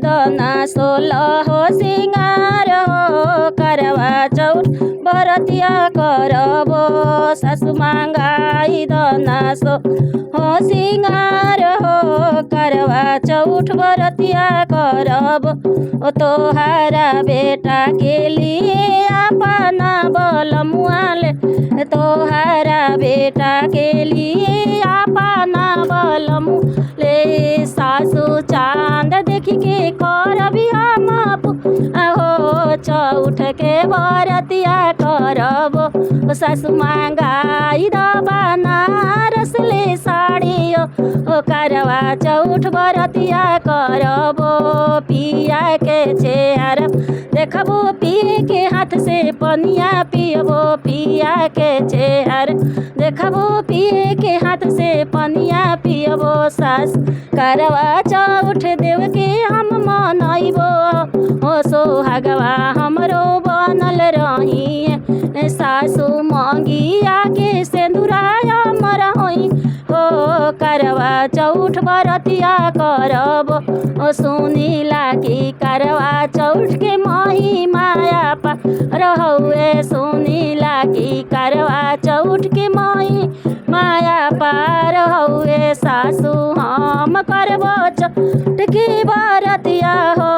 दना 16 हो सिंगार हो करवा चौथ बरतिया करबो सासु मांगाई दना हो सिंगार हो करवा चौथ बरतिया करबो ओ तोहारा बेटा के लिए अपना बलमुआले तोहारा बेटा के लिए अपना बलमु ले सासु चांद देख के करबी हम हो चौठ के बरतिया करबो सासु मांगाई बनारस ले साड़ी ओ करवा चौठ बरतिया करबो पिया के चेहरा देखबो पिए के हाथ से पनिया पियबो पिया के चेहरा देखबो पिए के हाथ से पनिया पियबो सास करवा चौठ देव के हम मनैबो हो सोहागवा हमरो बनल रही सासु मंगिया के सिंदूराया मर होई हो करवा चौठ बरतिया करबो ओ सुनीला की करवा चौठ के मही माया पा रहुए सुनीला की करवा चौठ के मही माया पार हुए सासु हम करबो चौठ की बरतिया हो।